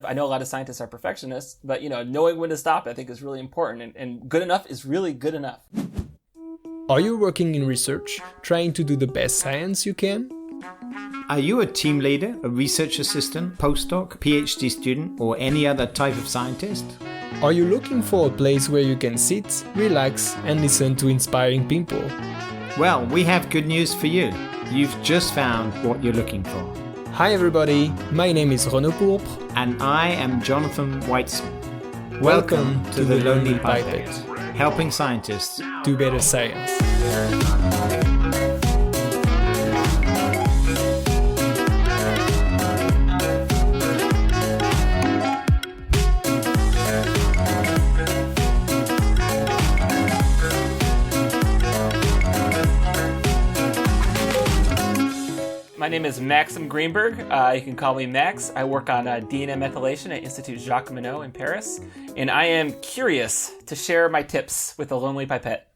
I know a lot of scientists are perfectionists, but, knowing when to stop, I think is really important. And good enough is really good enough. Are you working in research, trying to do the best science you can? Are you a team leader, a research assistant, postdoc, PhD student, or any other type of scientist? Are you looking for a place where you can sit, relax, and listen to inspiring people? Well, we have good news for you. You've just found what you're looking for. Hi everybody, my name is Renaud Pourpre. And I am Jonathan Weitzman. Welcome to the Lonely Pipette, helping scientists do better science. My name is Maxim Greenberg. You can call me Max. I work on DNA methylation at Institut Jacques in Paris, and I am curious to share my tips with the Lonely Pipette.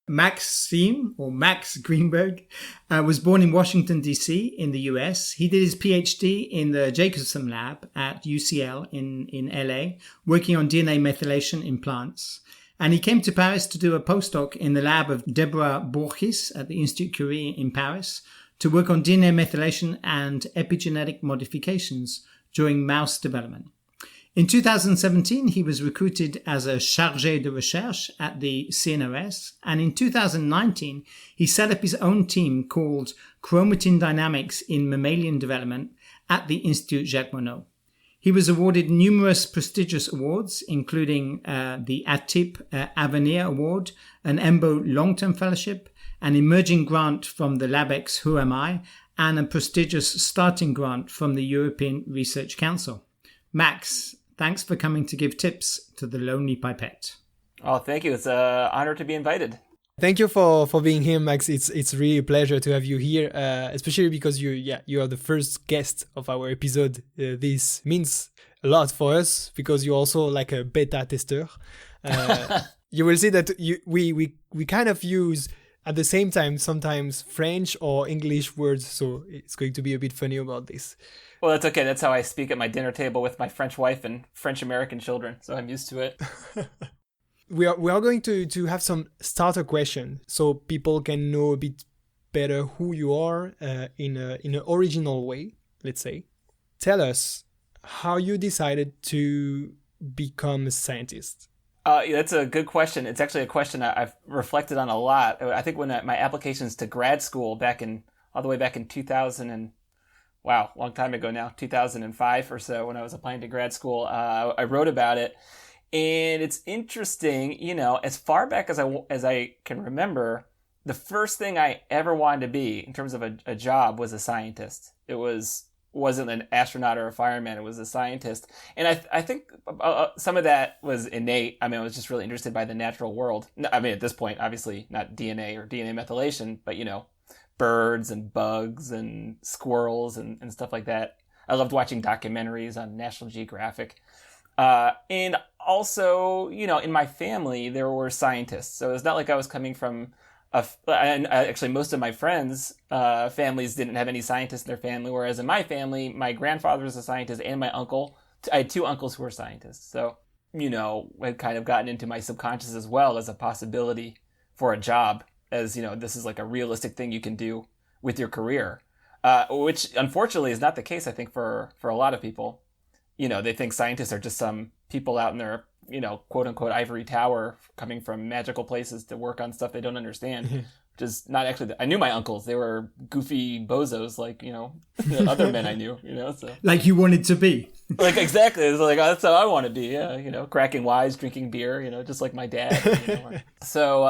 Maxim, or Max Greenberg, was born in Washington, D.C. in the U.S. He did his PhD in the Jacobsen Lab at UCLA in L.A., working on DNA methylation in plants. And he came to Paris to do a postdoc in the lab of Deborah Bourc'his at the Institut Curie in Paris, to work on DNA methylation and epigenetic modifications during mouse development. In 2017, he was recruited as a chargé de recherche at the CNRS, and in 2019, he set up his own team called Chromatin Dynamics in Mammalian Development at the Institut Jacques. He was awarded numerous prestigious awards, including the ATIP Avenir Award, an EMBO Long-Term Fellowship, an emerging grant from the LabX Who Am I, and a prestigious starting grant from the European Research Council. Max, thanks for coming to give tips to the Lonely Pipette. Oh, thank you. It's an honor to be invited. Thank you for being here, Max. It's really a pleasure to have you here, especially because you are the first guest of our episode. This means a lot for us because you're also like a beta tester. You will see that we kind of use at the same time sometimes French or English words, so it's going to be a bit funny about this. Well, that's okay. That's how I speak at my dinner table with my French wife and French-American children, so I'm used to it. We are going to have some starter questions so people can know a bit better who you are in an original way, let's say. Tell us how you decided to become a scientist. That's a good question. It's actually a question I've reflected on a lot. I think when my applications to grad school all the way back in 2000 and long time ago now, 2005 or so, when I was applying to grad school, I wrote about it. And it's interesting, as far back as I can remember, the first thing I ever wanted to be in terms of a job was a scientist. It wasn't an astronaut or a fireman. It was a scientist. And I think some of that was innate. I was just really interested by the natural world. At this point, obviously not DNA or DNA methylation, but, birds and bugs and squirrels and stuff like that. I loved watching documentaries on National Geographic. And also, in my family, there were scientists. So it's not like I was coming from actually, most of my friends' families didn't have any scientists in their family, whereas in my family, my grandfather was a scientist and my uncle. I had two uncles who were scientists. So, I'd kind of gotten into my subconscious as well as a possibility for a job, as, this is like a realistic thing you can do with your career, which unfortunately is not the case, I think, for a lot of people. They think scientists are just some people out in their, quote unquote, ivory tower coming from magical places to work on stuff they don't understand, which is not actually, I knew my uncles. They were goofy bozos, like, other men I knew, so. Like you wanted to be. Like, exactly. It's like, oh, that's how I want to be. Yeah. Cracking wise, drinking beer, just like my dad. So,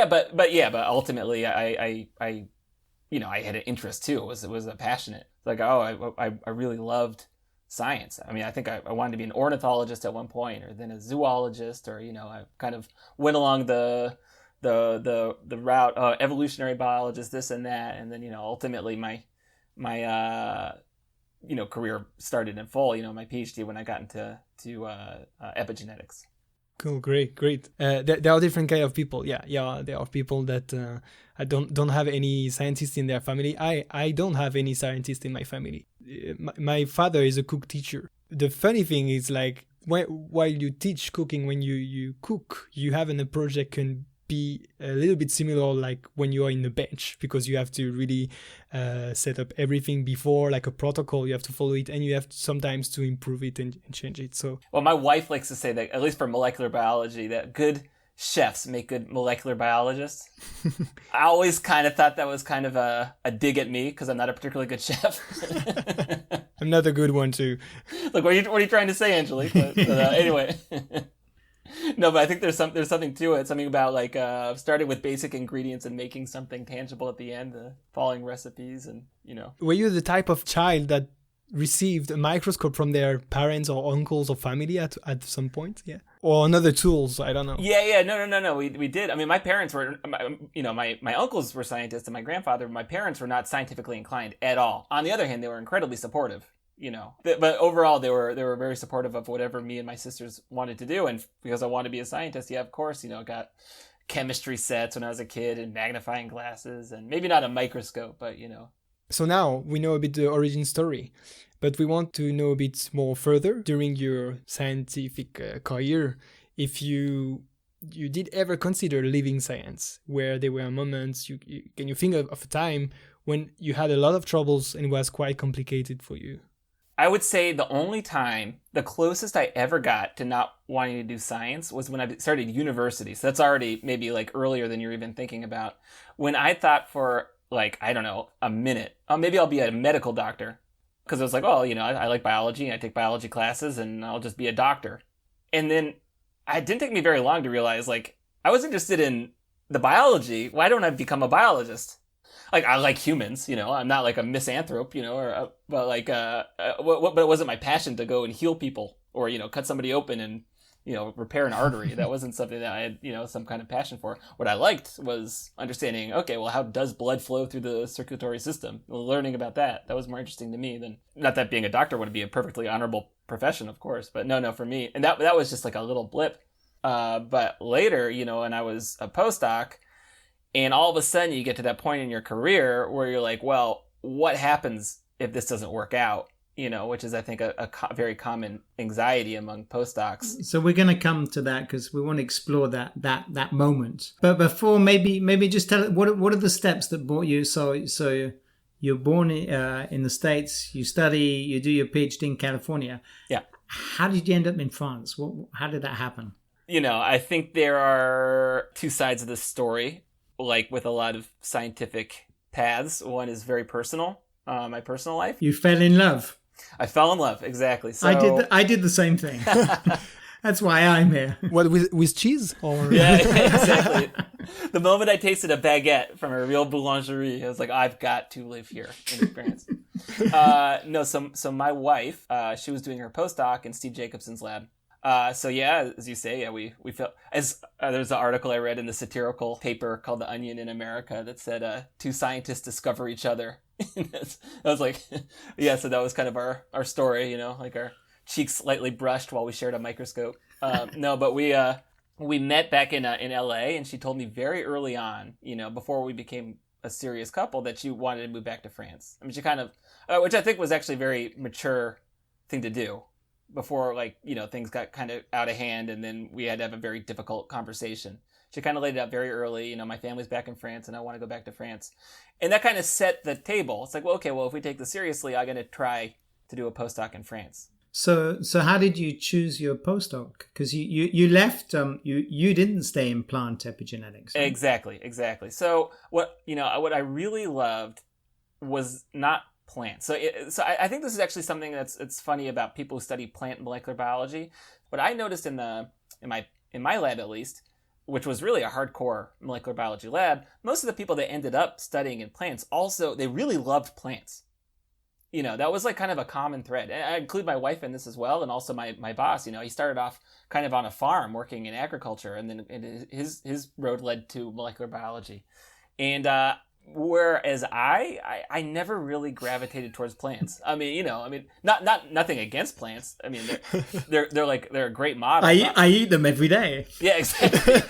but ultimately I had an interest too. It was a passionate, like, I really loved science. I think I wanted to be an ornithologist at one point, or then a zoologist, or I kind of went along the route, evolutionary biologist, this and that, and then ultimately my career started in full. My PhD when I got into epigenetics. Cool, great. There are different kind of people. Yeah. There are people that don't have any scientists in their family. I don't have any scientists in my family. My father is a cook teacher, the funny thing is like while you teach cooking, when you cook, you have a approach that can be a little bit similar like when you are in the bench, because you have to really set up everything before, like a protocol, you have to follow it, and you have sometimes to improve it and change it. So well, my wife likes to say that, at least for molecular biology, that good chefs make good molecular biologists. I always kind of thought that was kind of a dig at me because I'm not a particularly good chef. I'm not a good one too. Look, what are you trying to say, Angelique? But anyway. No, but I think there's something to it. Something about like starting with basic ingredients and making something tangible at the end, following recipes, and Were you the type of child that received a microscope from their parents or uncles or family at some point? Yeah, or another tools? I don't know. Yeah. No. We did. I mean, my parents were, my uncles were scientists and my grandfather. My parents were not scientifically inclined at all. On the other hand, they were incredibly supportive. But overall they were very supportive of whatever me and my sisters wanted to do, and because I wanted to be a scientist, yeah, of course, got chemistry sets when I was a kid and magnifying glasses, and maybe not a microscope, but So now we know a bit the origin story, but we want to know a bit more further during your scientific career. If you did ever consider leaving science, where there were moments, can you think of a time when you had a lot of troubles and it was quite complicated for you? I would say the only time, the closest I ever got to not wanting to do science was when I started university. So that's already maybe like earlier than you're even thinking about. When I thought for like, I don't know, a minute, oh, maybe I'll be a medical doctor. Because I was like, oh, I like biology and I take biology classes and I'll just be a doctor. And then it didn't take me very long to realize, like, I was interested in the biology. Why don't I become a biologist? Like, I like humans, I'm not like a misanthrope, but it wasn't my passion to go and heal people or, cut somebody open and, repair an artery. That wasn't something that I had, some kind of passion for. What I liked was understanding, okay, well, how does blood flow through the circulatory system? Learning about that was more interesting to me than, not that being a doctor would be a perfectly honorable profession, of course, but no, for me. And that was just like a little blip. But later, when I was a postdoc, and all of a sudden you get to that point in your career where you're like, well, what happens if this doesn't work out? Which is, I think, a very common anxiety among postdocs. So we're going to come to that because we want to explore that moment. But before, maybe just tell what are the steps that brought you? So you're born in the States, you do your PhD in California. Yeah. How did you end up in France? How did that happen? I think there are two sides of this story. Like with a lot of scientific paths, one is very personal, my personal life. You fell in love. I fell in love, exactly. So I did the same thing. That's why I'm here. What, with cheese? Or yeah, exactly. The moment I tasted a baguette from a real boulangerie, I was like, I've got to live here in France. So my wife, she was doing her postdoc in Steve Jacobsen's lab. So yeah, as you say, yeah, we felt as there's an article I read in the satirical paper called The Onion in America that said two scientists discover each other. I was like, yeah, so that was kind of our story, like our cheeks slightly brushed while we shared a microscope. No, but we met back in LA, and she told me very early on, before we became a serious couple, that she wanted to move back to France. I mean, she kind of, which I think was actually a very mature thing to do. Before, things got kind of out of hand, and then we had to have a very difficult conversation. She kind of laid it out very early, my family's back in France, and I want to go back to France. And that kind of set the table. It's like, well, okay, well, if we take this seriously, I'm going to try to do a postdoc in France. So how did you choose your postdoc? Because you left, you didn't stay in plant epigenetics. Right? Exactly. So what I really loved was not plants. So I think this is actually something it's funny about people who study plant molecular biology. What I noticed in my lab, at least, which was really a hardcore molecular biology lab, most of the people that ended up studying in plants also, they really loved plants. That was like kind of a common thread. And I include my wife in this as well, and also my boss. He started off kind of on a farm working in agriculture, and then his road led to molecular biology. And Whereas I never really gravitated towards plants. I mean, nothing against plants. I mean, they're a great model. I eat them every day. Yeah, exactly.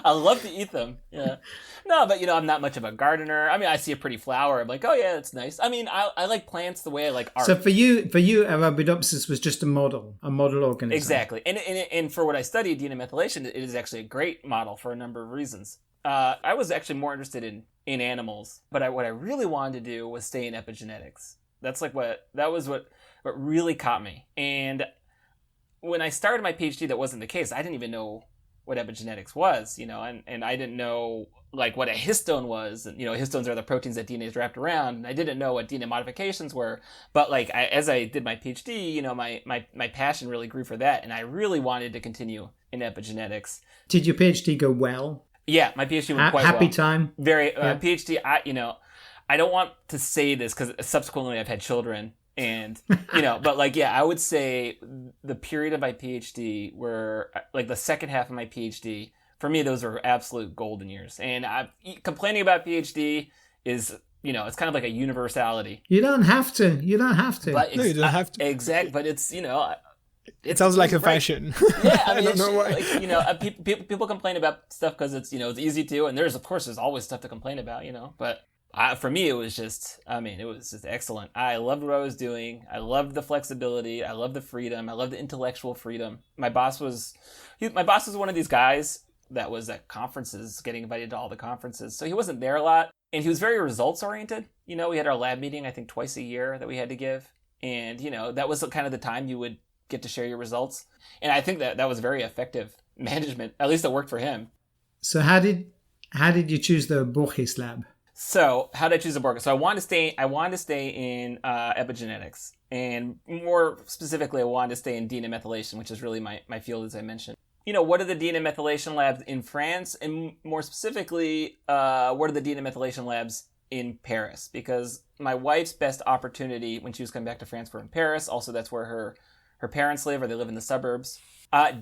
I love to eat them. Yeah. No, but I'm not much of a gardener. I mean, I see a pretty flower, I'm like, oh yeah, that's nice. I mean, I like plants the way I like art. So for you, Arabidopsis was just a model organism. Exactly. And for what I studied, DNA methylation, it is actually a great model for a number of reasons. I was actually more interested in animals, but what I really wanted to do was stay in epigenetics. That was what really caught me. And when I started my PhD, that wasn't the case. I didn't even know what epigenetics was, and I didn't know like what a histone was. And, histones are the proteins that DNA is wrapped around. And I didn't know what DNA modifications were. But like as I did my PhD, my passion really grew for that, and I really wanted to continue in epigenetics. Did your PhD go well? Yeah, my PhD went quite happy well. Time. Very PhD. I don't want to say this because subsequently I've had children, and but I would say the period of my PhD were like the second half of my PhD. For me, those were absolute golden years. And complaining about PhD is, it's kind of like a universality. You don't have to. But no, you don't have to. Exactly, but it's it sounds like a fashion. Yeah, I mean, I don't know why. People complain about stuff because it's it's easy to, and there's always stuff to complain about, But for me, it was just excellent. I loved what I was doing. I loved the flexibility. I loved the freedom. I loved the intellectual freedom. My boss was one of these guys that was at conferences, getting invited to all the conferences. So he wasn't there a lot, and he was very results oriented. We had our lab meeting, I think twice a year that we had to give, and that was kind of the time you would get to share your results. And I think that was very effective management. At least it worked for him. So how did you choose the Bourc'his lab? So how did I choose the Bourc'his? So I wanted to stay in epigenetics, and more specifically, I wanted to stay in DNA methylation, which is really my field, as I mentioned. What are the DNA methylation labs in France? And more specifically, what are the DNA methylation labs in Paris? Because my wife's best opportunity when she was coming back to France were in Paris. Also, that's where her parents live, or they live in the suburbs.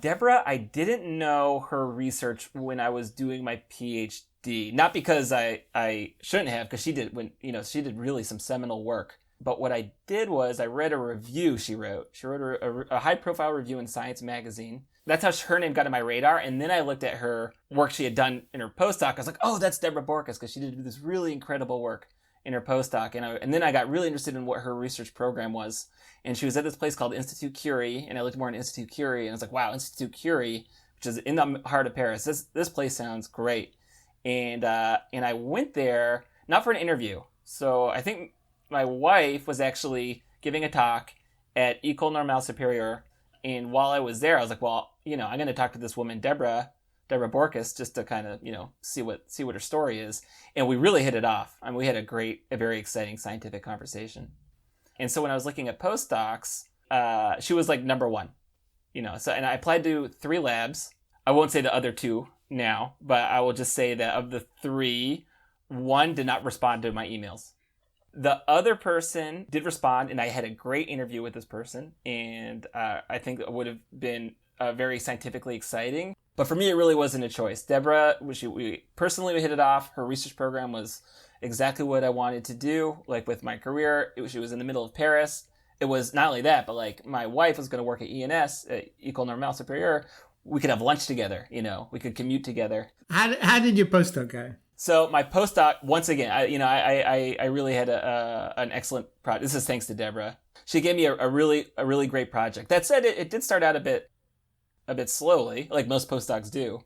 Deborah, I didn't know her research when I was doing my PhD. Not because I shouldn't have, because she did really some seminal work. But what I did was I read a review she wrote. She wrote a high-profile review in Science magazine. That's how her name got on my radar. And then I looked at her work she had done in her postdoc. I was like, oh, that's Deborah Bourc'his, because she did this really incredible work in her postdoc. And then I got really interested in what her research program was. And she was at this place called Institut Curie. And I looked more into Institut Curie. And I was like, wow, Institut Curie, which is in the heart of Paris. This place sounds great. And I went there, not for an interview. So I think my wife was actually giving a talk at École Normale Supérieure. And while I was there, I was like, well, I'm going to talk to this woman, Deborah Bourc'his, just to kind of, see what her story is. And we really hit it off. I mean, we had a very exciting scientific conversation. And so when I was looking at postdocs, she was like number one, so, and I applied to 3 labs. I won't say the other 2 now, but I will just say that of the 3, 1 did not respond to my emails. The other person did respond, and I had a great interview with this person, and I think it would have been very scientifically exciting. But for me, it really wasn't a choice. Deborah, we personally hit it off. Her research program was exactly what I wanted to do. Like with my career, she was in the middle of Paris. It was not only that, but like my wife was going to work at ENS, at École Normale Supérieure. We could have lunch together. We could commute together. How did your postdoc go? So my postdoc, once again, I really had an excellent project. This is thanks to Deborah. She gave me a really great project. That said, it did start out a bit slowly, like most postdocs do.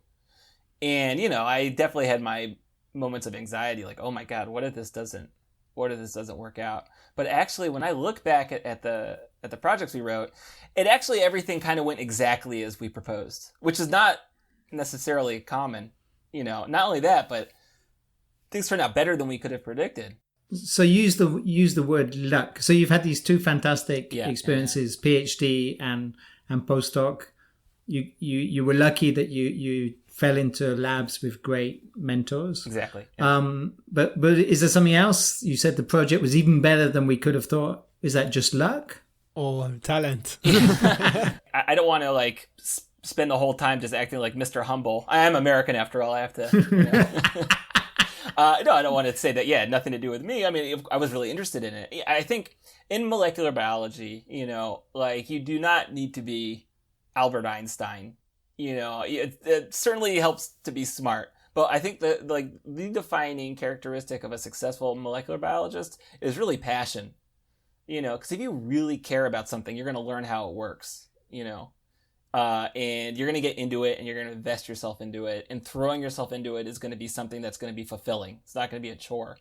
And I definitely had my moments of anxiety, like, oh my God, what if this doesn't work out? But actually, when I look back at the projects we wrote, everything kind of went exactly as we proposed, which is not necessarily common. Not only that, but things turned out better than we could have predicted. So use the word luck. So you've had these 2 fantastic experiences, PhD and postdoc. You were lucky that you fell into labs with great mentors. Exactly. Yeah. But is there something else? You said the project was even better than we could have thought. Is that just luck? Or talent? I don't want to spend the whole time just acting like Mr. Humble. I am American after all. I have to. No, I don't want to say that. Yeah, nothing to do with me. I mean, I was really interested in it. I think in molecular biology, like you do not need to be Albert Einstein. It certainly helps to be smart. But I think that the defining characteristic of a successful molecular biologist is really passion. Because if you really care about something, you're going to learn how it works. And you're going to get into it and you're going to invest yourself into it. And throwing yourself into it is going to be something that's going to be fulfilling. It's not going to be a chore.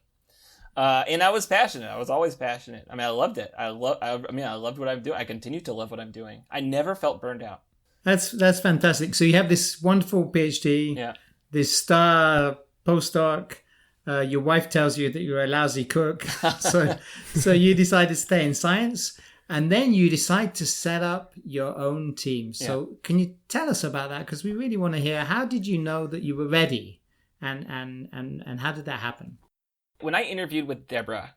And I was passionate. I was always passionate. I mean, I loved it. I loved what I'm doing. I continue to love what I'm doing. I never felt burned out. That's fantastic. So you have this wonderful PhD, yeah. This star postdoc. Your wife tells you that you're a lousy cook. So you decide to stay in science. And then you decide to set up your own team. So Can you tell us about that? Because we really want to hear, how did you know that you were ready? And how did that happen? When I interviewed with Deborah,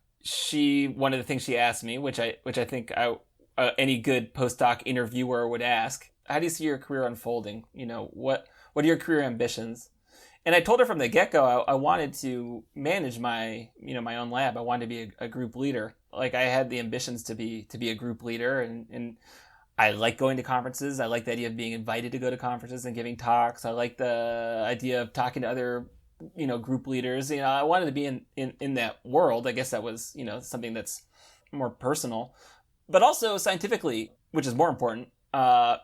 one of the things she asked me, which I think any good postdoc interviewer would ask, how do you see your career unfolding? What are your career ambitions? And I told her from the get-go, I wanted to manage my own lab. I wanted to be a group leader. Like I had the ambitions to be a group leader, and I like going to conferences. I like the idea of being invited to go to conferences and giving talks. I like the idea of talking to other, group leaders. I wanted to be in that world. I guess that was, something that's more personal, but also scientifically, which is more important. The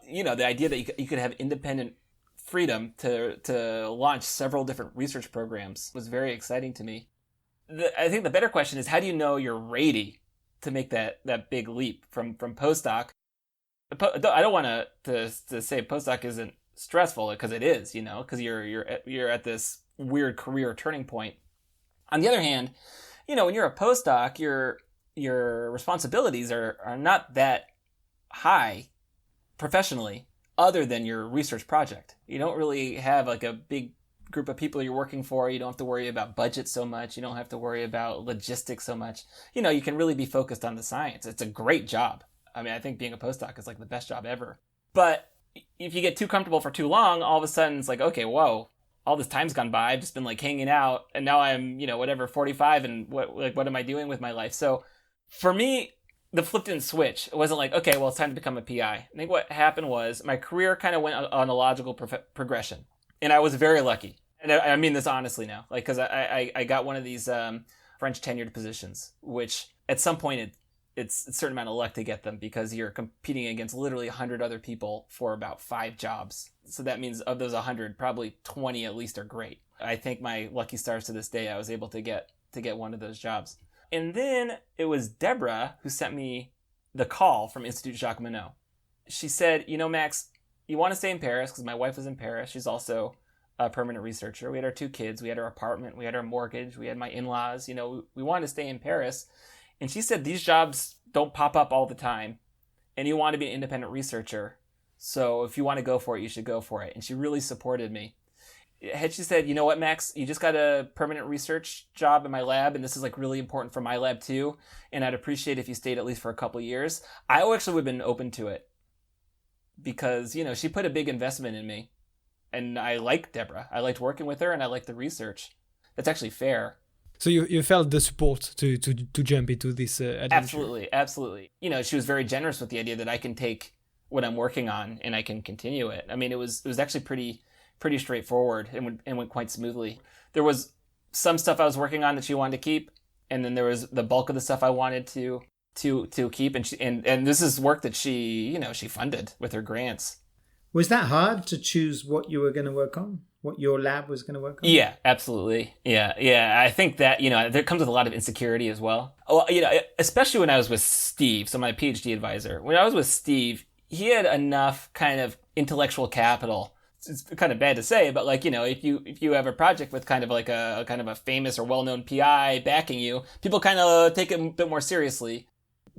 idea that you could have independent freedom to launch several different research programs was very exciting to me. I think the better question is, how do you know you're ready to make that big leap from postdoc? I don't want to say postdoc isn't stressful, because it is, because you're at this weird career turning point. On the other hand, when you're a postdoc, your responsibilities are not that high professionally, other than your research project. You don't really have like a big group of people you're working for. You don't have to worry about budget so much. You don't have to worry about logistics so much. You can really be focused on the science. It's a great job. I mean, I think being a postdoc is like the best job ever. But if you get too comfortable for too long, all of a sudden it's like, okay, whoa, all this time's gone by. I've just been like hanging out, and now I'm, 45, and what am I doing with my life? So for me, the flip didn't switch. It wasn't like, okay, well, it's time to become a PI. I think what happened was my career kind of went on a logical progression. And I was very lucky. And I mean this honestly now. Because I got one of these French tenured positions, which at some point it's a certain amount of luck to get them, because you're competing against literally 100 other people for about 5 jobs. So that means of those 100, probably 20 at least are great. I think my lucky stars to this day, I was able to get one of those jobs. And then it was Deborah who sent me the call from Institut Jacques. She said, Max, you want to stay in Paris, because my wife was in Paris. She's also a permanent researcher. We had our 2 kids. We had our apartment. We had our mortgage. We had my in-laws. We wanted to stay in Paris. And she said, these jobs don't pop up all the time. And you want to be an independent researcher. So if you want to go for it, you should go for it. And she really supported me. Had she said, you know what, Max, you just got a permanent research job in my lab, and this is like really important for my lab too, and I'd appreciate if you stayed at least for a couple of years, I actually would have been open to it, because, she put a big investment in me, and I liked Deborah. I liked working with her, and I liked the research. That's actually fair. So you felt the support to jump into this adventure? Absolutely. She was very generous with the idea that I can take what I'm working on and I can continue it. I mean, it was actually pretty straightforward and went quite smoothly. There was some stuff I was working on that she wanted to keep, and then there was the bulk of the stuff I wanted to keep, and this is work that she funded with her grants. Was that hard to choose what you were going to work on, what your lab was going to work on? Yeah, absolutely. Yeah. I think that there comes with a lot of insecurity as well. Well, especially when I was with Steve, so my PhD advisor. When I was with Steve, he had enough kind of intellectual capital. It's kind of bad to say, but if you have a project with kind of like a kind of a famous or well-known PI backing you, people kind of take it a bit more seriously.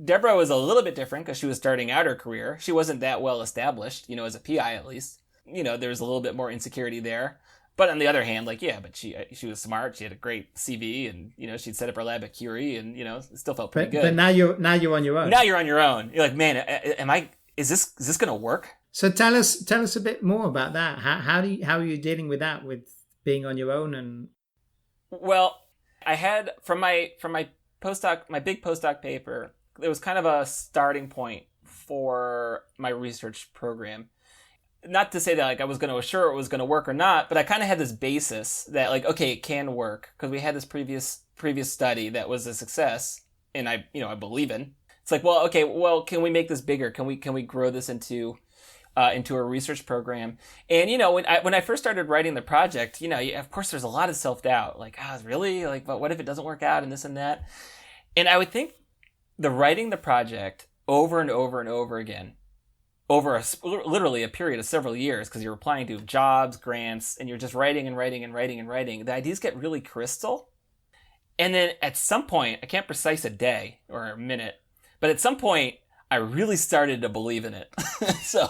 Deborah was a little bit different because she was starting out her career. She wasn't that well established, as a PI at least. There was a little bit more insecurity there. But on the other hand, but she was smart. She had a great CV, and she'd set up her lab at Curie, and it still felt pretty good. But now you're on your own. Now you're on your own. You're like, man, is this going to work? So tell us a bit more about that. How are you dealing with that, with being on your own? And well, I had from my postdoc, my big postdoc paper, it was kind of a starting point for my research program. Not to say that like I was going to assure it was going to work or not, but I kind of had this basis that like, okay, it can work because we had this previous study that was a success, and I believe in. It's like, well, okay, well, can we make this bigger? Can we grow this into a research program? And when I first started writing the project, of course there's a lot of self-doubt, like, really, like, but what if it doesn't work out and this and that? And I would think writing the project over and over and over again, over literally a period of several years, because you're applying to jobs, grants, and you're just writing and writing and writing and writing, the ideas get really crystal. And then at some point, I can't precise a day or a minute, but at some point, I really started to believe in it. So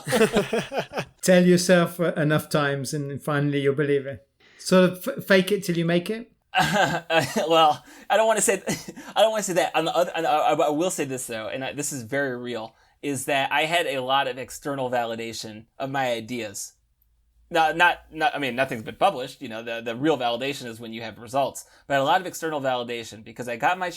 tell yourself enough times and finally you'll believe it. Sort of fake it till you make it. Well, I don't want to say that. I will say this though, and this is very real, is that I had a lot of external validation of my ideas. Not. I mean, nothing's been published. The real validation is when you have results. But a lot of external validation because I got my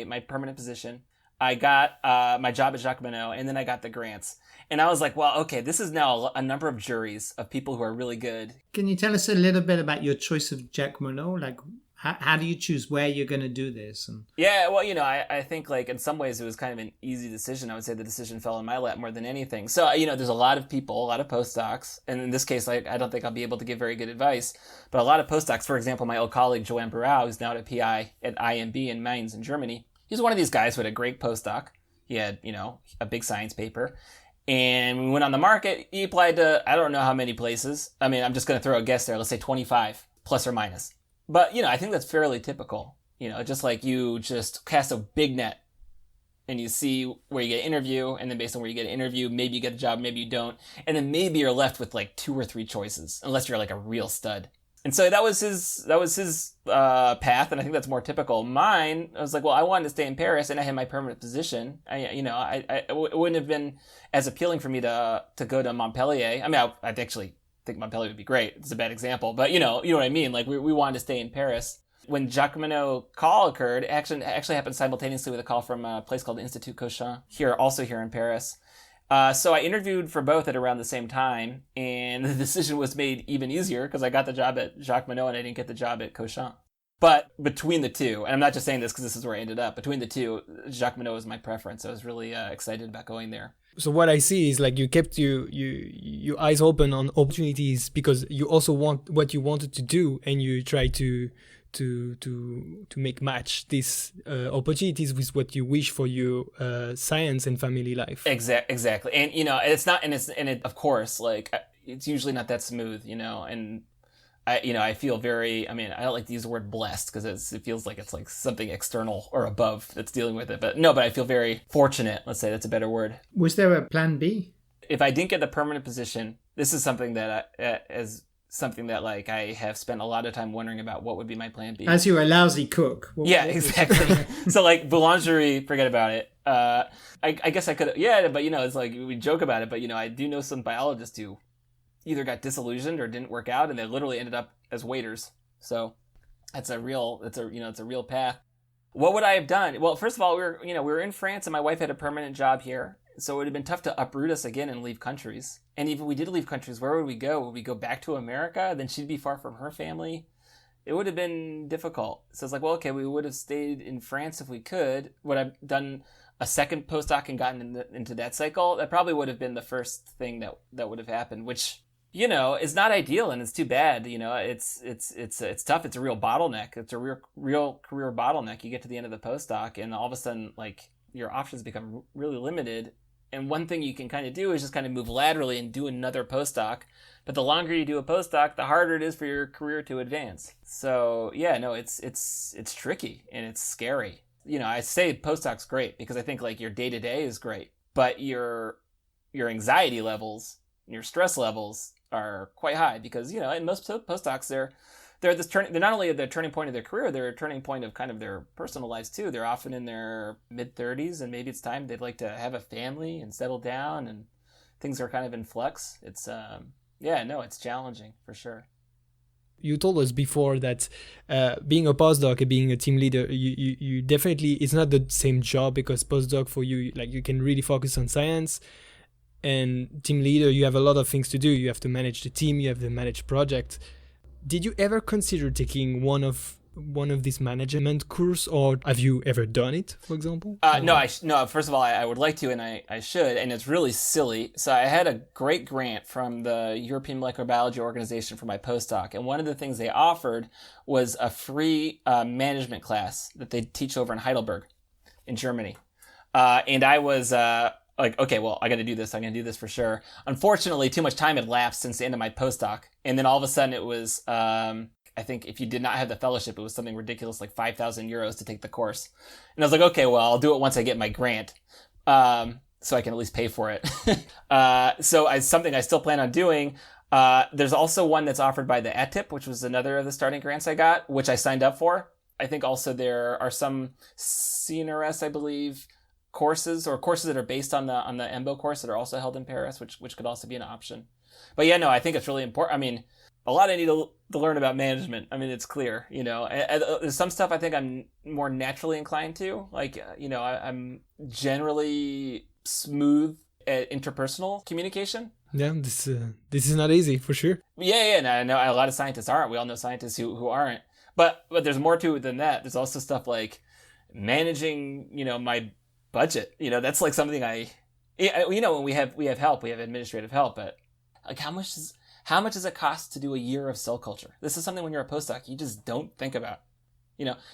my permanent position. I got my job at Jacques, and then I got the grants. And I was like, well, okay, this is now a number of juries of people who are really good. Can you tell us a little bit about your choice of Jacques? Like, how do you choose where you're going to do this? Yeah, well, I think like in some ways it was kind of an easy decision. I would say the decision fell in my lap more than anything. So, there's a lot of people, a lot of postdocs. And in this case, like, I don't think I'll be able to give very good advice. But a lot of postdocs, for example, my old colleague, Joanne Barrow, who's now at PI at IMB in Mainz in Germany. He's one of these guys who had a great postdoc. He had, a big science paper. And when we went on the market, he applied to, I don't know how many places. I mean, I'm just going to throw a guess there. Let's say 25, plus or minus. But, I think that's fairly typical. Just like you just cast a big net and you see where you get an interview. And then based on where you get an interview, maybe you get the job, maybe you don't. And then maybe you're left with like 2 or 3 choices, unless you're like a real stud. And so that was his path, and I think that's more typical. Mine, I was like, well, I wanted to stay in Paris, and I had my permanent position. It wouldn't have been as appealing for me to go to Montpellier. I mean, I'd actually think Montpellier would be great. It's a bad example, but you know what I mean. Like we wanted to stay in Paris. When Jacques call occurred, it actually happened simultaneously with a call from a place called the Institut Curie, here in Paris. So I interviewed for both at around the same time, and the decision was made even easier because I got the job at Jacques and I didn't get the job at Cochin. But between the two, and I'm not just saying this because this is where I ended up, between the two, Jacques was my preference. I was really excited about going there. So what I see is like you kept your eyes open on opportunities because you also want what you wanted to do, and you try to make match these opportunities with what you wish for your science and family life. Exactly, and it's not, and it of course, like it's usually not that smooth, and I feel very, I mean, I don't like to use the word blessed because it feels like it's like something external or above that's dealing with it, but I feel very fortunate. Let's say that's a better word. Was there a plan B? If I didn't get the permanent position, this is something that like I have spent a lot of time wondering about what would be my plan B. As you're a lousy cook. Exactly. So like boulangerie, forget about it. I guess I could, but it's like we joke about it, but I do know some biologists who either got disillusioned or didn't work out, and they literally ended up as waiters. So it's a real path. What would I have done? Well, first of all, we were in France, and my wife had a permanent job here. So it would have been tough to uproot us again and leave countries. And even if we did leave countries, where would we go? Would we go back to America? Then she'd be far from her family. It would have been difficult. So it's like, well, okay, we would have stayed in France if we could. Would I have done a second postdoc and gotten into that cycle? That probably would have been the first thing that would have happened, which, is not ideal, and it's too bad. It's tough. It's a real bottleneck. It's a real career bottleneck. You get to the end of the postdoc, and all of a sudden, like, your options become really limited. And one thing you can kind of do is just kind of move laterally and do another postdoc. But the longer you do a postdoc, the harder it is for your career to advance. So it's tricky and it's scary. I say postdoc's great because I think like your day-to-day is great, but your anxiety levels, your stress levels are quite high because, in most postdocs, they're not only at the turning point of their career, they're a turning point of kind of their personal lives too. They're often in their mid-30s, and maybe it's time they'd like to have a family and settle down, and things are kind of in flux. It's it's challenging for sure. You told us before that being a postdoc and being a team leader, you definitely, it's not the same job, because postdoc for you, like, you can really focus on science, and team leader, you have a lot of things to do. You have to manage the team, you have to manage projects. Did you ever consider taking one of these management course, or have you ever done it, for example? No. First of all, I would like to, and I should, and it's really silly. So I had a great grant from the European Molecular Biology Organization for my postdoc, and one of the things they offered was a free management class that they teach over in Heidelberg, in Germany. And I was like, okay, well, I got to do this. I'm going to do this for sure. Unfortunately, too much time had lapsed since the end of my postdoc, and then all of a sudden it was. I think if you did not have the fellowship, it was something ridiculous, like 5,000 euros to take the course. And I was like, okay, well, I'll do it once I get my grant, so I can at least pay for it. So it's something I still plan on doing. There's also one that's offered by the ATIP, which was another of the starting grants I got, which I signed up for. I think also there are some CNRS, I believe, courses that are based on the EMBO course that are also held in Paris, which could also be an option. But yeah, no, I think it's really important. I mean, a lot I need to learn about management. I mean, it's clear, there's some stuff I think I'm more naturally inclined to. Like, I'm generally smooth at interpersonal communication. Yeah, this is not easy, for sure. Yeah, and I know a lot of scientists aren't. We all know scientists who aren't. But there's more to it than that. There's also stuff like managing, my budget. That's like something when we have help, we have administrative help, but like how much does it cost to do a year of cell culture? This is something when you're a postdoc, you just don't think about.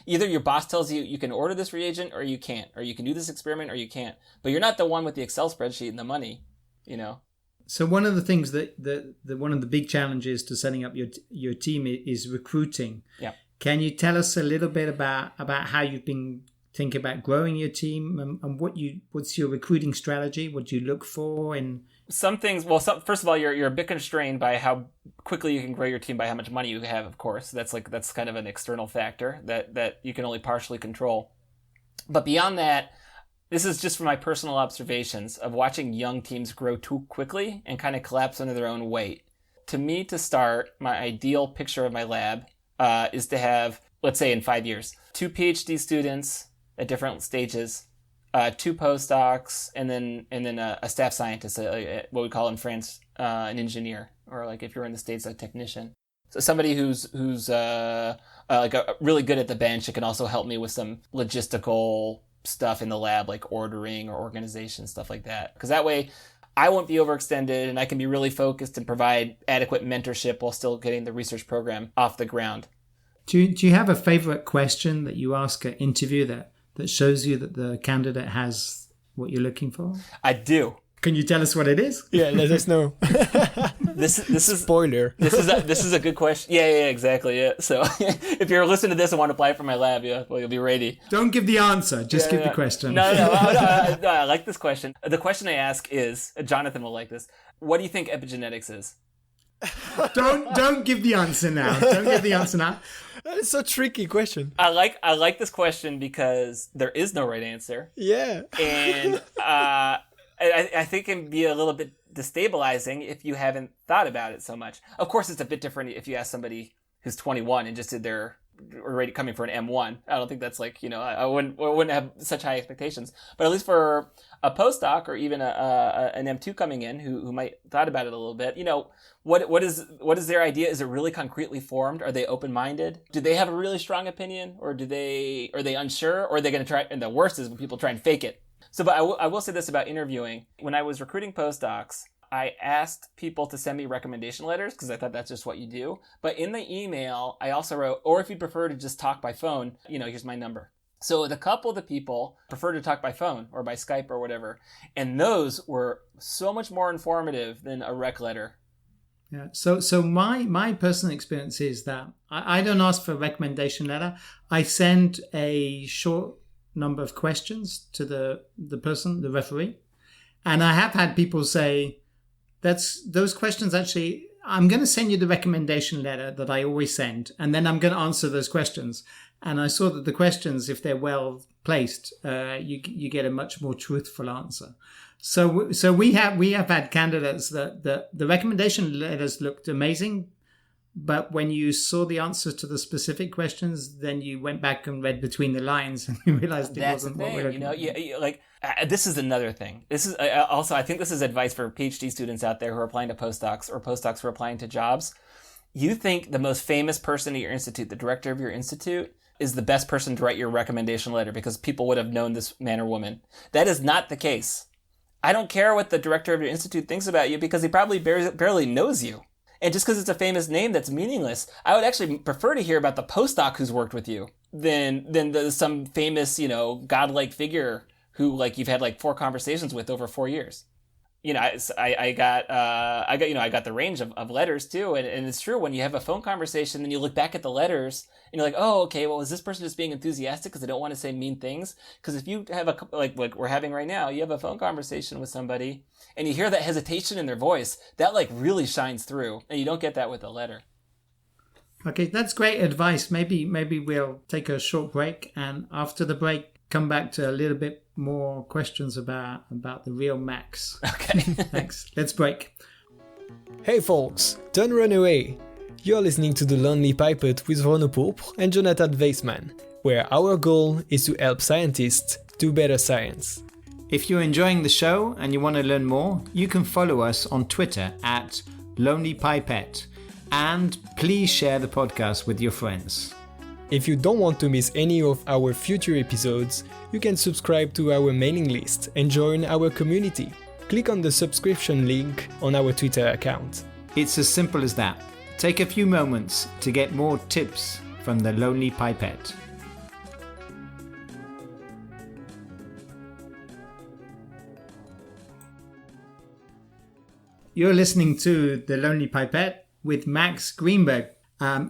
Either your boss tells you you can order this reagent or you can't, or you can do this experiment or you can't, but you're not the one with the Excel spreadsheet and the money, So one of the things that one of the big challenges to setting up your team is recruiting. Yeah. Can you tell us a little bit about how you've been thinking about growing your team, and what's your recruiting strategy? What do you look for in some things? Well, first of all, you're a bit constrained by how quickly you can grow your team by how much money you have, of course. That's kind of an external factor that you can only partially control. But beyond that, this is just from my personal observations of watching young teams grow too quickly and kind of collapse under their own weight. To me, to start, my ideal picture of my lab is to have, let's say in 5 years, 2 PhD students at different stages, 2 postdocs, and then a staff scientist, what we call in France an engineer, or like if you're in the States, a technician. So somebody who's really good at the bench. It can also help me with some logistical stuff in the lab, like ordering or organization, stuff like that. Because that way, I won't be overextended, and I can be really focused and provide adequate mentorship while still getting the research program off the ground. Do you have a favorite question that you ask an interview that shows you that the candidate has what you're looking for? I do. Can you tell us what it is? Yeah, let us know. This is spoiler. This is a good question. Yeah, exactly. Yeah. So if you're listening to this and want to apply for my lab, you'll be ready. Don't give the answer. Just give the question. No. I like this question. The question I ask is, Jonathan will like this. What do you think epigenetics is? Don't give the answer now. Don't give the answer now. That is a tricky question. I like this question because there is no right answer. Yeah. And I think it can be a little bit destabilizing if you haven't thought about it so much. Of course, it's a bit different if you ask somebody who's 21 and just did their already coming for an M1. I don't think that's like, I wouldn't have such high expectations. But at least for a postdoc or even an M2 coming in who might thought about it a little bit, what is their idea? Is it really concretely formed? Are they open-minded? Do they have a really strong opinion, or are they unsure, or are they going to try? And the worst is when people try and fake it. So, but I will say this about interviewing. When I was recruiting postdocs, I asked people to send me recommendation letters because I thought that's just what you do. But in the email, I also wrote, or if you'd prefer to just talk by phone, here's my number. So the couple of the people preferred to talk by phone or by Skype or whatever. And those were so much more informative than a rec letter. Yeah. So my personal experience is that I don't ask for a recommendation letter. I send a short number of questions to the person, the referee. And I have had people say, those questions actually, I'm going to send you the recommendation letter that I always send, and then I'm going to answer those questions. And I saw that the questions, if they're well placed, you get a much more truthful answer. So we have had candidates that the recommendation letters looked amazing, But when you saw the answers to the specific questions, then you went back and read between the lines and you realized it That's wasn't the what thing, we're looking at. This is another thing. This is also, I think this is advice for PhD students out there who are applying to postdocs or postdocs who are applying to jobs. You think the most famous person at your institute, the director of your institute, is the best person to write your recommendation letter because people would have known this man or woman. That is not the case. I don't care what the director of your institute thinks about you because he probably barely knows you. And just because it's a famous name, that's meaningless. I would actually prefer to hear about the postdoc who's worked with you than some famous, godlike figure who you've had 4 conversations with over 4 years. I got the range of letters too, and it's true when you have a phone conversation, then you look back at the letters and you're like, oh, okay, well, is this person just being enthusiastic because they don't want to say mean things? Because if you have like we're having right now, you have a phone conversation with somebody and you hear that hesitation in their voice, that really shines through, and you don't get that with a letter. Okay, that's great advice. Maybe we'll take a short break, and after the break, come back to a little bit more questions about the real Max. Okay. Thanks. Let's break. Hey folks, don't run away. You're listening to The Lonely Pipette with Renaud Pourpre and Jonathan Weissman, where our goal is to help scientists do better science. If you're enjoying the show and you want to learn more, you can follow us on Twitter at Lonely Pipette, and please share the podcast with your friends. If you don't want to miss any of our future episodes, you can subscribe to our mailing list and join our community. Click on the subscription link on our Twitter account. It's as simple as that. Take a few moments to get more tips from the Lonely Pipette. You're listening to The Lonely Pipette with Max Greenberg.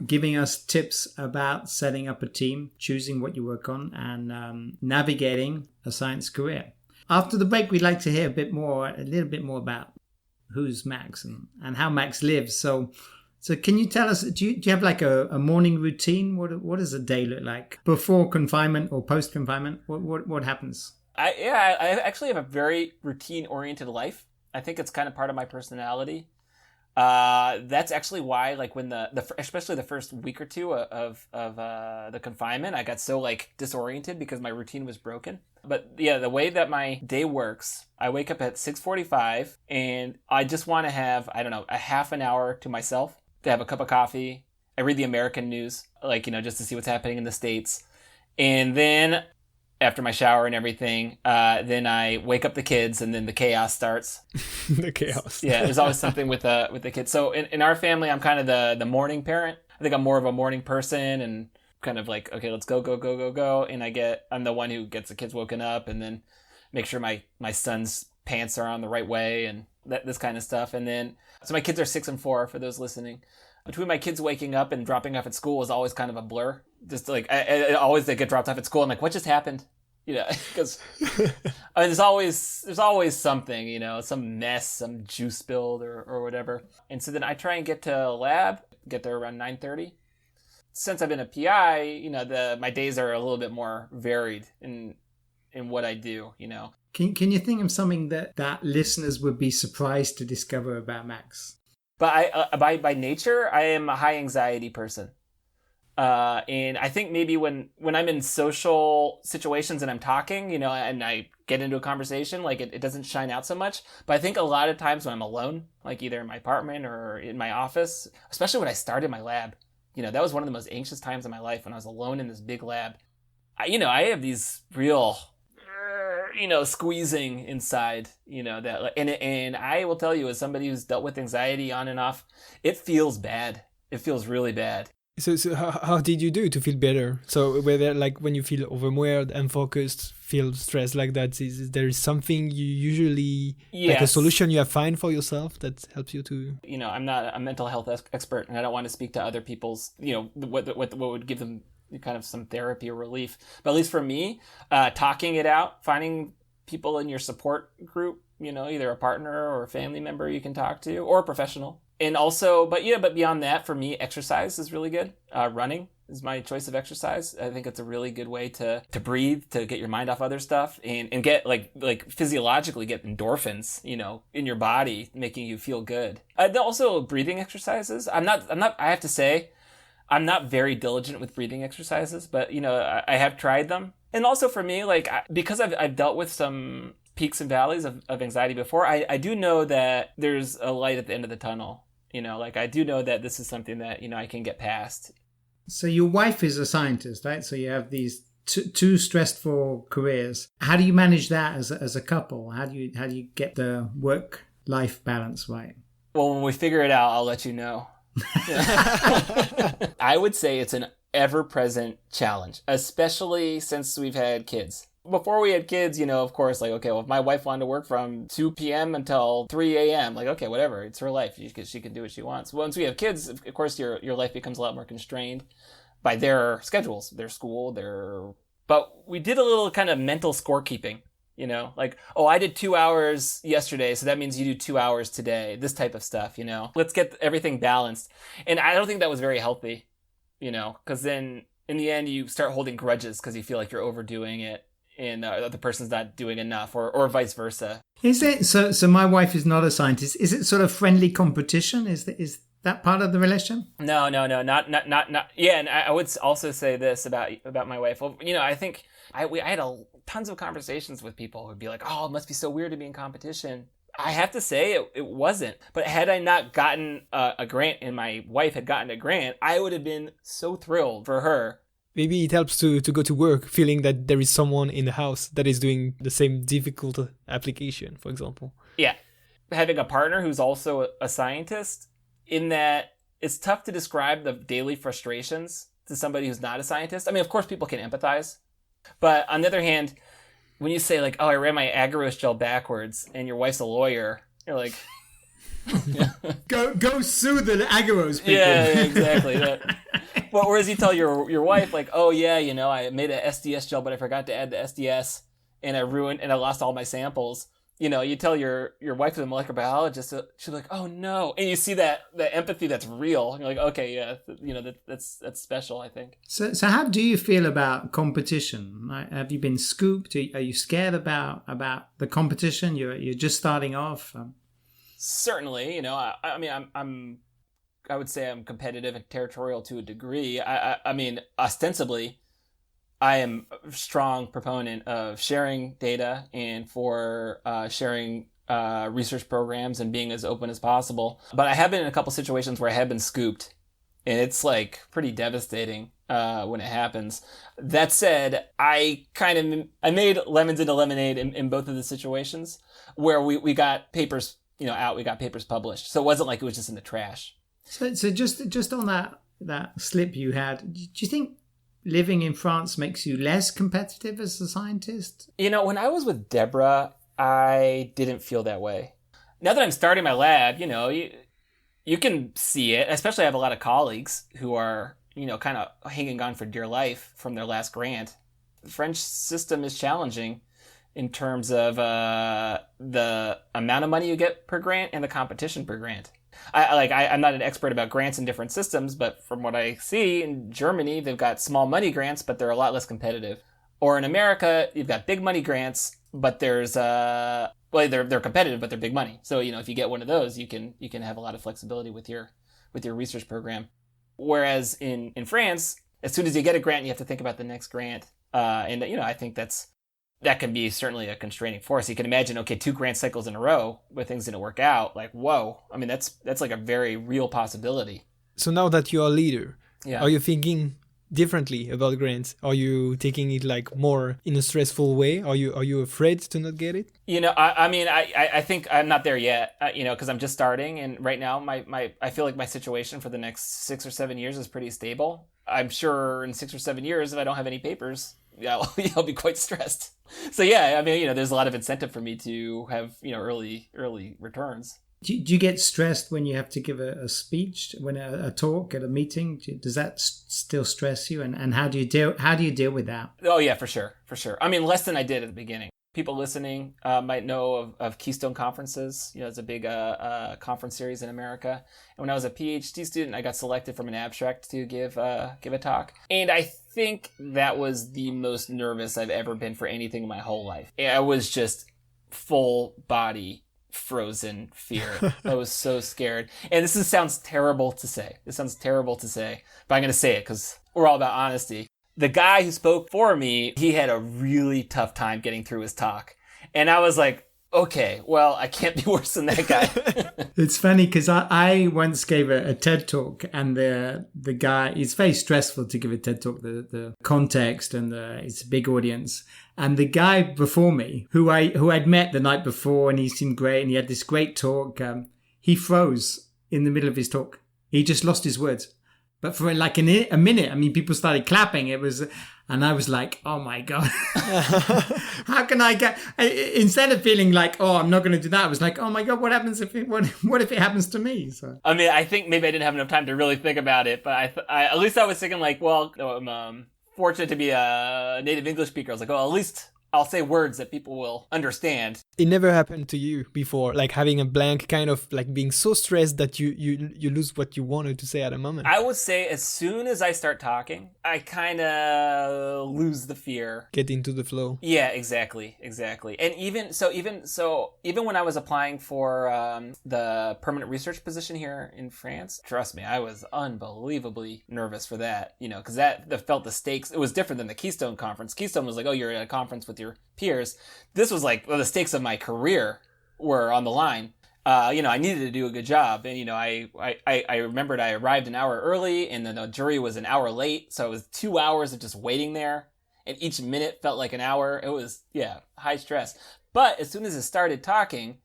Giving us tips about setting up a team, choosing what you work on, and navigating a science career. After the break, we'd like to hear a little bit more about who's Max and how Max lives. So can you tell us, do you have a morning routine? What does a day look like before confinement or post confinement? What happens? I actually have a very routine oriented life. I think it's kind of part of my personality. That's actually why, when especially the first week or two of the confinement, I got so disoriented because my routine was broken. But yeah, the way that my day works, I wake up at 6:45 and I just want to have, a half an hour to myself to have a cup of coffee. I read the American news, just to see what's happening in the States. And then after my shower and everything, then I wake up the kids, and then the chaos starts. The chaos. Yeah, there's always something with the kids. So in our family, I'm kind of the morning parent. I think I'm more of a morning person, and kind of okay, let's go. And I'm the one who gets the kids woken up, and then make sure my son's pants are on the right way, and this kind of stuff. And then, so my kids are 6 and 4 for those listening. Between my kids waking up and dropping off at school is always kind of a blur. Just they get dropped off at school. I'm like, what just happened? Because there's always something, some mess, some juice spilled or whatever. And so then I try and get to lab, get there around 9:30. Since I've been a PI, my days are a little bit more varied in what I do, Can you think of something that listeners would be surprised to discover about Max? But by nature, I am a high anxiety person. And I think maybe when I'm in social situations and I'm talking, and I get into a conversation, it doesn't shine out so much. But I think a lot of times when I'm alone, either in my apartment or in my office, especially when I started my lab, that was one of the most anxious times in my life when I was alone in this big lab. I have these real, squeezing inside, and I will tell you, as somebody who's dealt with anxiety on and off, it feels bad. It feels really bad. So how did you do to feel better? So whether when you feel overwhelmed, unfocused, feel stressed like that, is there something you usually, a solution you have find for yourself that helps you to? I'm not a mental health expert, and I don't want to speak to other people's, what would give them kind of some therapy or relief. But at least for me, talking it out, finding people in your support group, either a partner or a family member you can talk to, or a professional. And also, but beyond that, for me, exercise is really good. Running, is my choice of exercise. I think it's a really good way to breathe, to get your mind off other stuff, and get like physiologically get endorphins, in your body, making you feel good. Also breathing exercises. I have to say, I'm not very diligent with breathing exercises, but I have tried them. And also for me, because I've dealt with some peaks and valleys of anxiety before, I do know that there's a light at the end of the tunnel. I do know that this is something that, I can get past. So your wife is a scientist, right? So you have these two stressful careers. How do you manage that as a couple? How do you get the work-life balance right? Well, when we figure it out, I'll let you know. I would say it's an ever-present challenge, especially since we've had kids. Before we had kids, of course, if my wife wanted to work from 2 p.m. until 3 a.m., okay, whatever, it's her life. She can do what she wants. Once we have kids, of course, your life becomes a lot more constrained by their schedules, their school, But we did a little kind of mental scorekeeping, I did 2 hours yesterday, so that means you do 2 hours today, this type of stuff, Let's get everything balanced. And I don't think that was very healthy, because then in the end you start holding grudges because you feel like you're overdoing it. And the other person's not doing enough, or vice versa. Is it so? My wife is not a scientist. Is it sort of friendly competition? Is that part of the relation? No, not. Yeah, and I would also say this about my wife. Well, I think I had tons of conversations with people who would be like, "Oh, it must be so weird to be in competition." I have to say it wasn't. But had I not gotten a grant and my wife had gotten a grant, I would have been so thrilled for her. Maybe it helps to go to work feeling that there is someone in the house that is doing the same difficult application, for example. Yeah. Having a partner who's also a scientist, in that it's tough to describe the daily frustrations to somebody who's not a scientist. I mean, of course, people can empathize. But on the other hand, when you say I ran my agarose gel backwards and your wife's a lawyer, you're like... Go sue the agarose people. Yeah, exactly. Well, whereas you tell your wife, I made an SDS gel, but I forgot to add the SDS, and I lost all my samples. You tell your wife who's a molecular biologist, she's like, oh no, and you see the empathy that's real. And you're like, okay, yeah, that's special, I think. So how do you feel about competition? Have you been scooped? Are you scared about the competition? You're just starting off. Certainly, I would say I'm competitive and territorial to a degree. I mean, ostensibly, I am a strong proponent of sharing data and for sharing research programs and being as open as possible. But I have been in a couple situations where I have been scooped, and it's pretty devastating when it happens. That said, I made lemons into lemonade in both of the situations where we got papers out, we got papers published. So it wasn't like it was just in the trash. So just on that slip you had, do you think living in France makes you less competitive as a scientist? When I was with Deborah, I didn't feel that way. Now that I'm starting my lab, you can see it. Especially I have a lot of colleagues who are, kind of hanging on for dear life from their last grant. The French system is challenging in terms of the amount of money you get per grant and the competition per grant. I'm not an expert about grants in different systems, but from what I see in Germany, they've got small money grants, but they're a lot less competitive. Or in America, you've got big money grants, but there's they're competitive, but they're big money. So if you get one of those, you can have a lot of flexibility with your research program. Whereas in France, as soon as you get a grant, you have to think about the next grant, and I think that can be certainly a constraining force. You can imagine, 2 grant cycles in a row where things didn't work out. Whoa. I mean, that's a very real possibility. So now that you're a leader, yeah. Are you thinking differently about grants? Are you taking it more in a stressful way? Are you afraid to not get it? I think I'm not there yet, because I'm just starting. And right now, I feel like my situation for the next 6 or 7 years is pretty stable. I'm sure in 6 or 7 years, if I don't have any papers, I'll be quite stressed. So yeah, there's a lot of incentive for me to have, early returns. Do you get stressed when you have to give a speech, when a talk at a meeting? Does that still stress you? And how do you deal with that? Oh yeah, for sure. Less than I did at the beginning. people listening might know of Keystone Conferences. It's a big conference series in America. And when I was a PhD student, I got selected from an abstract to give a talk. And I think that was the most nervous I've ever been for anything in my whole life. I was just full body frozen fear. I was so scared. And sounds terrible to say. This sounds terrible to say, but I'm going to say it because we're all about honesty. The guy who spoke for me, he had a really tough time getting through his talk. And I was like, okay, well, I can't be worse than that guy. It's funny because I once gave a TED talk, and the guy, it's very stressful to give a TED talk, the context and it's a big audience. And the guy before me, who I'd met the night before, and he seemed great, and he had this great talk, he froze in the middle of his talk. He just lost his words. But for like a minute, I mean, people started clapping. And I was like, oh my God, how can I get, instead of feeling like, oh, I'm not going to do that, I was like, oh my God, what happens what if it happens to me? So, I mean, I think maybe I didn't have enough time to really think about it, but I at least I was thinking like, well, I'm fortunate to be a native English speaker. I was like, oh, at least I'll say words that people will understand. It never happened to you before, like having a blank, kind of like being so stressed that you lose what you wanted to say at a moment? I would say as soon as I start talking, I kind of lose the fear. Get into the flow. Yeah, exactly. And even when I was applying for the permanent research position here in France, trust me, I was unbelievably nervous for that, because that felt the stakes. It was different than the Keystone Conference. Keystone was like, oh, you're at a conference with your peers. This was like, well, the stakes of my career were on the line. I needed to do a good job. And, I remembered I arrived an hour early, and then the jury was an hour late. So it was 2 hours of just waiting there. And each minute felt like an hour. It was, high stress. But as soon as it started talking,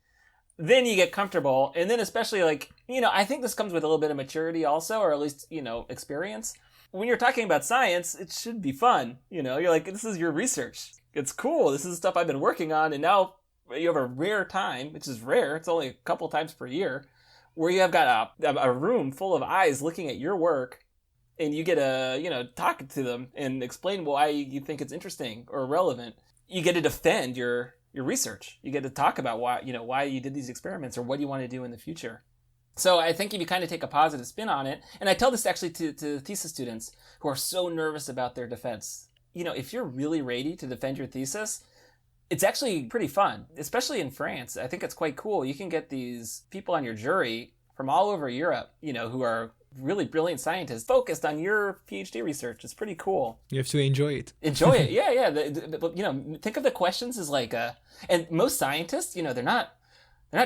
then you get comfortable. And then especially I think this comes with a little bit of maturity also, or at least, experience. When you're talking about science, it should be fun. You're like, this is your research. It's cool. This is stuff I've been working on. And now you have a rare time, which is rare. It's only a couple times per year, where you have got a room full of eyes looking at your work, and you get to, talk to them and explain why you think it's interesting or relevant. You get to defend your research. You get to talk about why you did these experiments or what you want to do in the future. So I think if you kind of take a positive spin on it, and I tell this actually to thesis students who are so nervous about their defense, if you're really ready to defend your thesis, it's actually pretty fun, especially in France. I think it's quite cool. You can get these people on your jury from all over Europe, who are really brilliant scientists focused on your PhD research. It's pretty cool. You have to enjoy it. Enjoy it. Yeah. Think of the questions as like and most scientists, they're not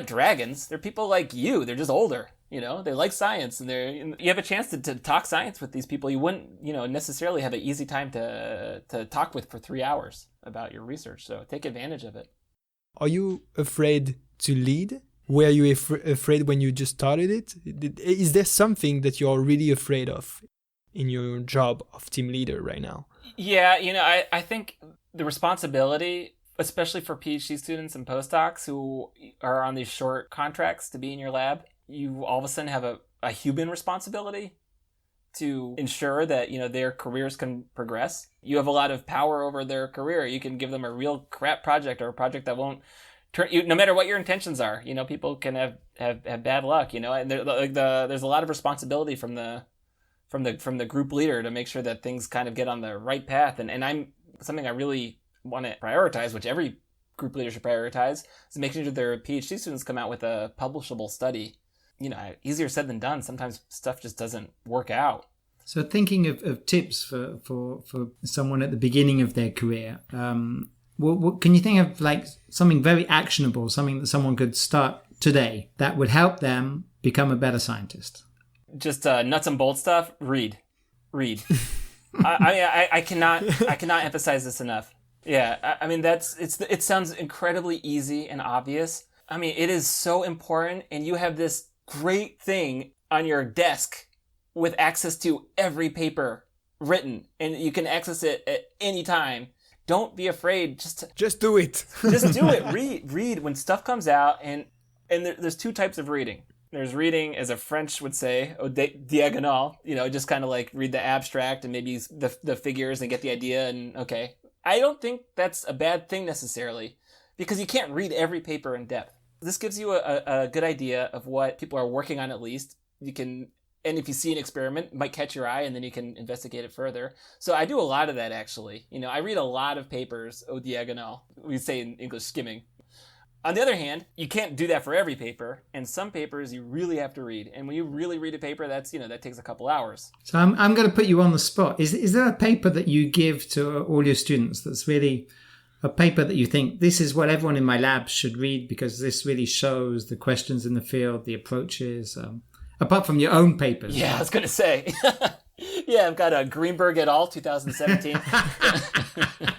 dragons. They're people like you. They're just older. They like science, and you have a chance to talk science with these people. You wouldn't, necessarily have an easy time to talk with for 3 hours about your research. So take advantage of it. Are you afraid to lead? Were you afraid when you just started it? Is there something that you're really afraid of in your job of team leader right now? Yeah, I think the responsibility, especially for PhD students and postdocs who are on these short contracts to be in your lab, you all of a sudden have a human responsibility to ensure that, their careers can progress. You have a lot of power over their career. You can give them a real crap project or a project that won't turn you, no matter what your intentions are. People can have bad luck, and there's a lot of responsibility from the group leader to make sure that things kind of get on the right path. And I'm something I really want to prioritize, which every group leader should prioritize, is making sure their PhD students come out with a publishable study. Easier said than done. Sometimes stuff just doesn't work out. So thinking of tips for someone at the beginning of their career, what can you think of, like something very actionable, something that someone could start today that would help them become a better scientist? Just nuts and bolts stuff. Read. I cannot emphasize this enough. Yeah, I mean it sounds incredibly easy and obvious. I mean, it is so important, and you have this great thing on your desk with access to every paper written, and you can access it at any time. Don't be afraid. Just do it. Just do it. Read when stuff comes out, and there's two types of reading. There's reading, as a French would say, diagonal. Just kind of like read the abstract and maybe the figures and get the idea. And okay, I don't think that's a bad thing necessarily. because you can't read every paper in depth. This gives you a good idea of what people are working on at least. You can, and if you see an experiment, it might catch your eye, and then you can investigate it further. So I do a lot of that, actually. I read a lot of papers au diagonal. We say in English, skimming. On the other hand, you can't do that for every paper, and some papers you really have to read. And when you really read a paper, that takes a couple hours. So I'm going to put you on the spot. Is there a paper that you give to all your students that's really a paper that you think this is what everyone in my lab should read because this really shows the questions in the field, the approaches, apart from your own papers? Yeah, I was going to say. Yeah, I've got a Greenberg et al. 2017.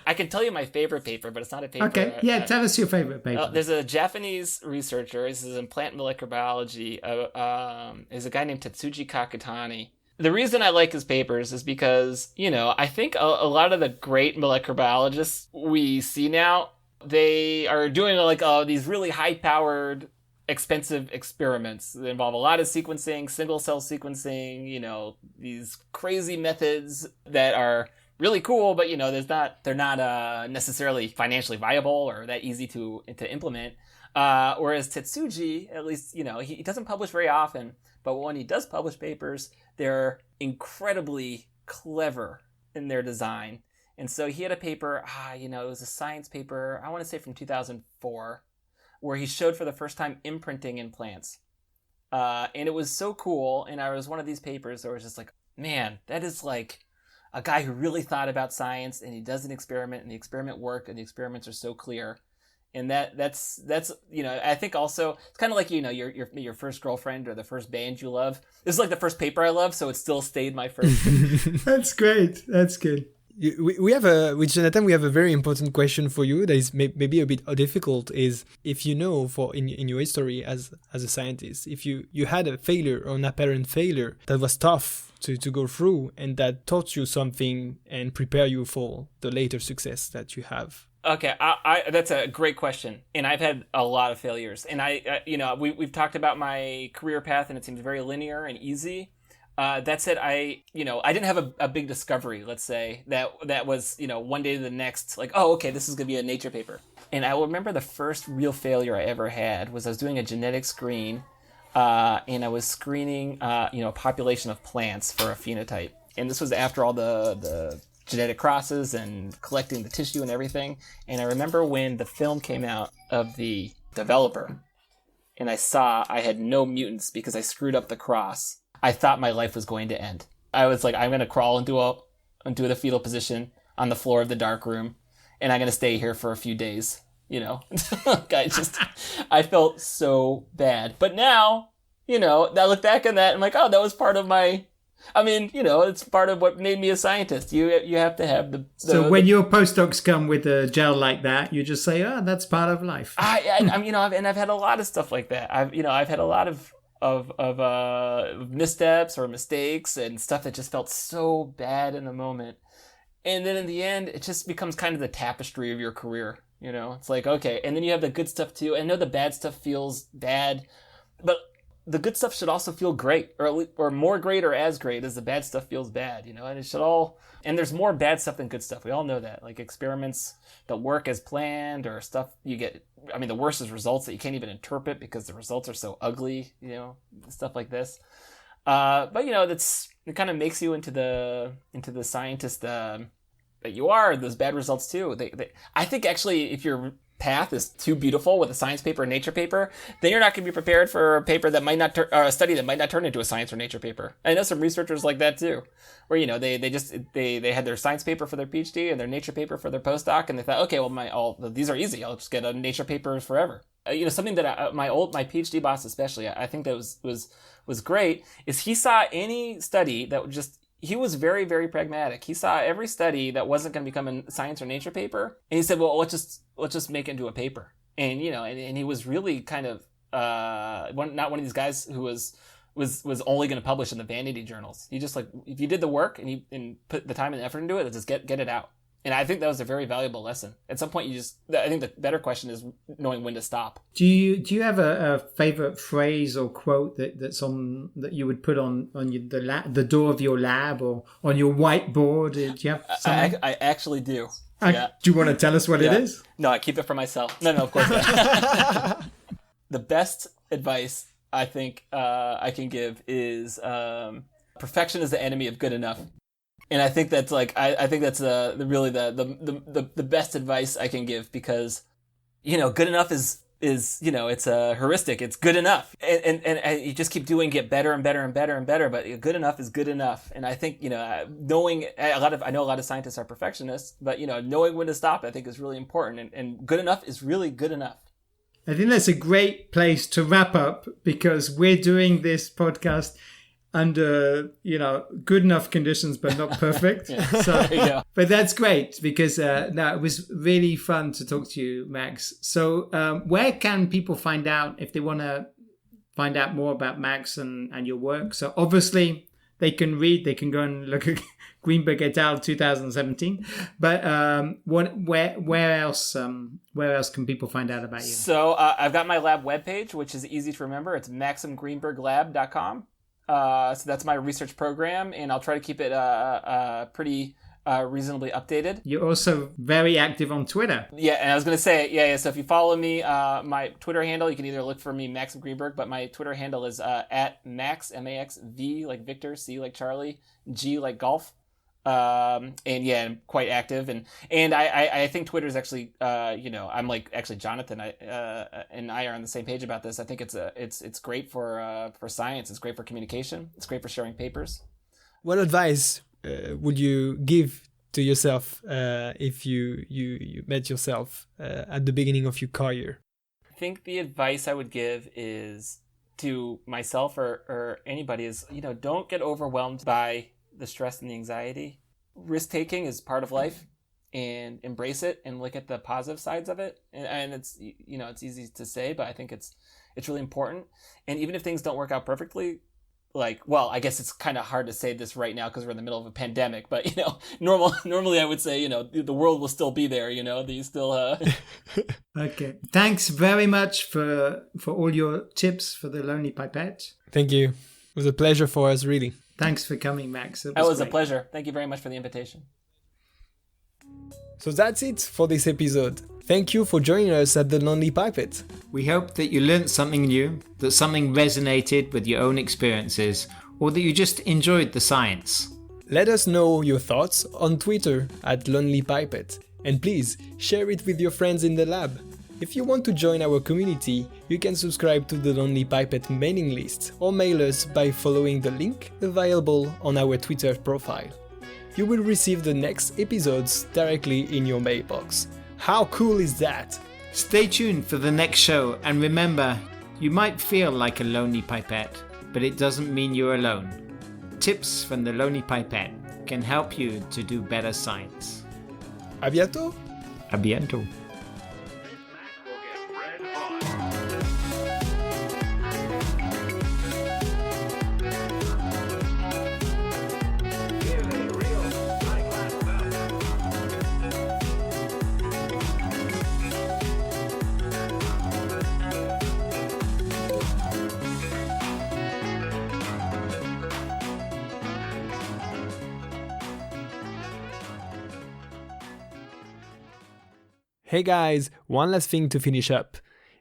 I can tell you my favorite paper, but it's not a paper. Okay, yeah, tell us your favorite paper. There's a Japanese researcher. This is in plant molecular biology. There's a guy named Tetsuji Kakutani. The reason I like his papers is because, I think a lot of the great molecular biologists we see now, they are doing these really high-powered, expensive experiments that involve a lot of sequencing, single-cell sequencing, these crazy methods that are really cool, but, they're not necessarily financially viable or that easy to implement. Whereas Tetsuji, at least, he doesn't publish very often, but when he does publish papers, they're incredibly clever in their design. And so he had a paper, it was a science paper, I want to say from 2004, where he showed for the first time imprinting in plants. And it was so cool, and I was one of these papers that was just like, man, that is like a guy who really thought about science, and he does an experiment, and the experiment worked, and the experiments are so clear. And that's I think also it's kind of like your first girlfriend or the first band you love. This is like the first paper I love, so it still stayed my first. That's great. That's good. We have with Jonathan, we have a very important question for you that is maybe a bit difficult. Is if in your history as a scientist, if you had a failure or an apparent failure that was tough to go through and that taught you something and prepare you for the later success that you have. Okay, that's a great question, and I've had a lot of failures, and we've talked about my career path, and it seems very linear and easy. That said, I didn't have a big discovery, let's say, that was, one day to the next, like, oh, okay, this is going to be a Nature paper. And I will remember the first real failure I ever had was I was doing a genetic screen, and I was screening, a population of plants for a phenotype. And this was after all the genetic crosses and collecting the tissue and everything. And I remember when the film came out of the developer, and I saw I had no mutants because I screwed up the cross. I thought my life was going to end. I was like, I'm going to crawl into the fetal position on the floor of the dark room, and I'm going to stay here for a few days, I felt so bad. But now, I look back on that, and I'm like, oh, that was part of it's part of what made me a scientist. You have to have So when your postdocs come with a gel like that, you just say, oh, that's part of life. I've had a lot of stuff like that. I've had a lot of missteps or mistakes and stuff that just felt so bad in the moment. And then in the end, it just becomes kind of the tapestry of your career. It's like, okay. And then you have the good stuff too. I know the bad stuff feels bad, but the good stuff should also feel great, or more great, or as great as the bad stuff feels bad, and it should all, and there's more bad stuff than good stuff. We all know that, like experiments that work as planned, or stuff you get, the worst is results that you can't even interpret because the results are so ugly, stuff like this. But it kind of makes you into the scientist that you are. Those bad results too. I think actually, if your path is too beautiful with a science paper or Nature paper, then you're not going to be prepared for a paper that might not or a study that might not turn into a science or Nature paper. I know some researchers like that too, where they had their science paper for their PhD and their Nature paper for their postdoc, and they thought, okay, well these are easy. I'll just get a Nature paper forever. Something that my PhD boss especially, I think that was great, is he saw any study that would just. He was very, very pragmatic. He saw every study that wasn't going to become a science or Nature paper, and he said, well, let's just make it into a paper. And and he was really kind of not one of these guys who was only going to publish in the vanity journals. He just, like, if you did the work and put the time and effort into it, just get it out. And I think that was a very valuable lesson. At some point, I think the better question is knowing when to stop. Do you have a favorite phrase or quote that you would put on the door of your lab or on your whiteboard? Do you have something? I actually do. Yeah. Do you want to tell us what it Yeah. is? No, I keep it for myself. No, of course not. The best advice I think I can give is perfection is the enemy of good enough. And I think that's like I think that's really the best advice I can give, because good enough is it's heuristic. It's good enough, and you just keep doing, get better and better and better and better. But good enough is good enough. And I think knowing I know a lot of scientists are perfectionists, but knowing when to stop, I think, is really important. And good enough is really good enough. I think that's a great place to wrap up, because we're doing this podcast under good enough conditions but not perfect. So but that's great, because it was really fun to talk to you, Max. So where can people find out if they want to find out more about Max and your work? So obviously they can go and look at Greenberg et al. 2017, but where else can people find out about you? So I've got my lab webpage, which is easy to remember. It's maximgreenberglab.com. So that's my research program, and I'll try to keep it pretty reasonably updated. You're also very active on Twitter. Yeah, and I was going to say, so if you follow me, my Twitter handle, you can either look for me, Maxim Greenberg, but my Twitter handle is at Max, M-A-X-V, like Victor, C like Charlie, G like Golf. And I'm quite active, and I think Twitter is actually, I'm like, actually Jonathan and I are on the same page about this. I think it's great for science. It's great for communication. It's great for sharing papers. What advice would you give to yourself if you met yourself at the beginning of your career? I think the advice I would give is to myself or anybody is, don't get overwhelmed by the stress and the anxiety. Risk-taking is part of life, and embrace it and look at the positive sides of it. And it's, it's easy to say, but I think it's really important. And even if things don't work out perfectly, I guess it's kind of hard to say this right now because we're in the middle of a pandemic, but normally I would say, the world will still be there, these still Okay. Thanks very much for all your tips for the Lonely Pipette. Thank you. It was a pleasure for us, really. Thanks for coming, Max. It was a pleasure. Thank you very much for the invitation. So that's it for this episode. Thank you for joining us at the Lonely Pipette. We hope that you learned something new, that something resonated with your own experiences, or that you just enjoyed the science. Let us know your thoughts on Twitter at Lonely Pipette, and please share it with your friends in the lab. If you want to join our community, you can subscribe to the Lonely Pipette mailing list or mail us by following the link available on our Twitter profile. You will receive the next episodes directly in your mailbox. How cool is that? Stay tuned for the next show, and remember, you might feel like a lonely pipette, but it doesn't mean you're alone. Tips from the Lonely Pipette can help you to do better science. À bientôt! À bientôt! Hey guys, one last thing to finish up.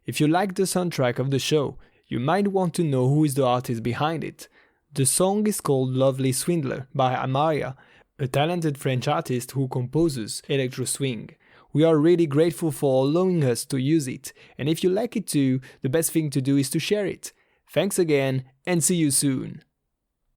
If you like the soundtrack of the show, you might want to know who is the artist behind it. The song is called Lovely Swindler by Amaria, a talented French artist who composes electro swing. We are really grateful for allowing us to use it, and if you like it too, the best thing to do is to share it. Thanks again, and see you soon.